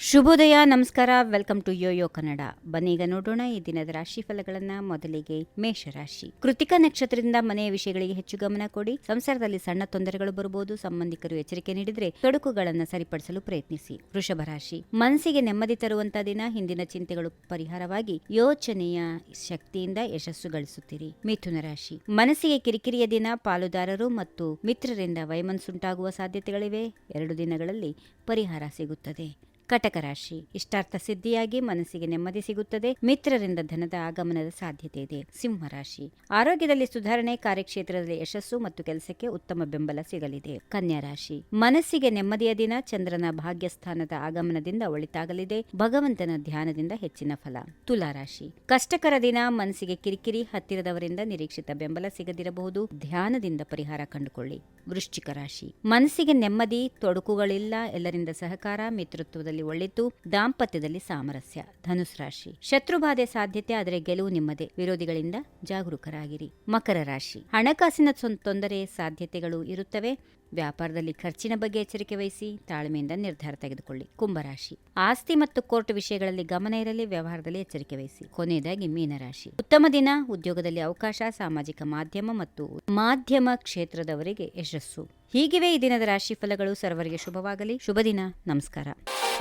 ಶುಭೋದಯ, ನಮಸ್ಕಾರ. Welcome to YoYo Kannada. ಬನ್ನೀಗ ನೋಡೋಣ ಈ ದಿನದ ರಾಶಿ ಫಲಗಳನ್ನ. ಮೊದಲಿಗೆ ಮೇಷರಾಶಿ. ಕೃತಿಕಾ ನಕ್ಷತ್ರದಿಂದ ಮನೆಯ ವಿಷಯಗಳಿಗೆ ಹೆಚ್ಚು ಗಮನ ಕೊಡಿ. ಸಂಸಾರದಲ್ಲಿ ಸಣ್ಣ ತೊಂದರೆಗಳು ಬರಬಹುದು. ಸಂಬಂಧಿಕರು ಎಚ್ಚರಿಕೆ ನೀಡಿದ್ರೆ ತೊಡಕುಗಳನ್ನು ಸರಿಪಡಿಸಲು ಪ್ರಯತ್ನಿಸಿ. ವೃಷಭ ರಾಶಿ. ಮನಸ್ಸಿಗೆ ನೆಮ್ಮದಿ ತರುವಂತಹ ದಿನ. ಹಿಂದಿನ ಚಿಂತೆಗಳು ಪರಿಹಾರವಾಗಿ ಯೋಚನೆಯ ಶಕ್ತಿಯಿಂದ ಯಶಸ್ಸು ಗಳಿಸುತ್ತೀರಿ. ಮಿಥುನ ರಾಶಿ. ಮನಸ್ಸಿಗೆ ಕಿರಿಕಿರಿಯ ದಿನ. ಪಾಲುದಾರರು ಮತ್ತು ಮಿತ್ರರಿಂದ ವೈಮನಸ್ಸುಂಟಾಗುವ ಸಾಧ್ಯತೆಗಳಿವೆ. 2 ದಿನಗಳಲ್ಲಿ ಪರಿಹಾರ ಸಿಗುತ್ತದೆ. ಕಟಕ ರಾಶಿ. ಇಷ್ಟಾರ್ಥ ಸಿದ್ಧಿಯಾಗಿ ಮನಸ್ಸಿಗೆ ನೆಮ್ಮದಿ ಸಿಗುತ್ತದೆ. ಮಿತ್ರರಿಂದ ಧನದ ಆಗಮನದ ಸಾಧ್ಯತೆ ಇದೆ. ಸಿಂಹ ರಾಶಿ. ಆರೋಗ್ಯದಲ್ಲಿ ಸುಧಾರಣೆ. ಕಾರ್ಯಕ್ಷೇತ್ರದಲ್ಲಿ ಯಶಸ್ಸು ಮತ್ತು ಕೆಲಸಕ್ಕೆ ಉತ್ತಮ ಬೆಂಬಲ ಸಿಗಲಿದೆ. ಕನ್ಯಾ ರಾಶಿ. ಮನಸ್ಸಿಗೆ ನೆಮ್ಮದಿಯ ದಿನ. ಚಂದ್ರನ ಭಾಗ್ಯಸ್ಥಾನದ ಆಗಮನದಿಂದ ಒಳಿತಾಗಲಿದೆ. ಭಗವಂತನ ಧ್ಯಾನದಿಂದ ಹೆಚ್ಚಿನ ಫಲ. ತುಲಾ ರಾಶಿ. ಕಷ್ಟಕರ ದಿನ. ಮನಸ್ಸಿಗೆ ಕಿರಿಕಿರಿ. ಹತ್ತಿರದವರಿಂದ ನಿರೀಕ್ಷಿತ ಬೆಂಬಲ ಸಿಗದಿರಬಹುದು. ಧ್ಯಾನದಿಂದ ಪರಿಹಾರ ಕಂಡುಕೊಳ್ಳಿ. ವೃಶ್ಚಿಕ ರಾಶಿ. ಮನಸ್ಸಿಗೆ ನೆಮ್ಮದಿ. ತೊಡಕುಗಳಿಲ್ಲ. ಎಲ್ಲರಿಂದ ಸಹಕಾರ. ಮಿತ್ರತ್ವದಲ್ಲಿ ಒಳ್ಳೆತು. ದಾಂಪತ್ಯದಲ್ಲಿ ಸಾಮರಸ್ಯ. ಧನುಸ್ ರಾಶಿ. ಶತ್ರುಬಾಧೆ ಸಾಧ್ಯತೆ, ಆದರೆ ಗೆಲುವು ನಿಮ್ಮದೇ. ವಿರೋಧಿಗಳಿಂದ ಜಾಗರೂಕರಾಗಿರಿ. ಮಕರ ರಾಶಿ. ಹಣಕಾಸಿನ ತೊಂದರೆ ಸಾಧ್ಯತೆಗಳು ಇರುತ್ತವೆ. ವ್ಯಾಪಾರದಲ್ಲಿ ಖರ್ಚಿನ ಬಗ್ಗೆ ಎಚ್ಚರಿಕೆ ವಹಿಸಿ. ತಾಳ್ಮೆಯಿಂದ ನಿರ್ಧಾರ ತೆಗೆದುಕೊಳ್ಳಿ. ಕುಂಭರಾಶಿ. ಆಸ್ತಿ ಮತ್ತು ಕೋರ್ಟ್ ವಿಷಯಗಳಲ್ಲಿ ಗಮನ ಇರಲಿ. ವ್ಯವಹಾರದಲ್ಲಿ ಎಚ್ಚರಿಕೆ ವಹಿಸಿ. ಕೊನೆಯದಾಗಿ ಮೀನರಾಶಿ. ಉತ್ತಮ ದಿನ. ಉದ್ಯೋಗದಲ್ಲಿ ಅವಕಾಶ. ಸಾಮಾಜಿಕ ಮಾಧ್ಯಮ ಮತ್ತು ಮಾಧ್ಯಮ ಕ್ಷೇತ್ರದವರಿಗೆ ಯಶಸ್ಸು. ಹೀಗಿವೆ ಈ ದಿನದ ರಾಶಿ ಫಲಗಳು. ಸರ್ವರಿಗೆ ಶುಭವಾಗಲಿ. ಶುಭ ದಿನ. ನಮಸ್ಕಾರ.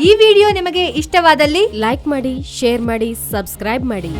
ಈ ವಿಡಿಯೋ ನಿಮಗೆ ಇಷ್ಟವಾದಲ್ಲಿ ಲೈಕ್ ಮಾಡಿ, ಶೇರ್ ಮಾಡಿ, ಸಬ್ಸ್ಕ್ರೈಬ್ ಮಾಡಿ.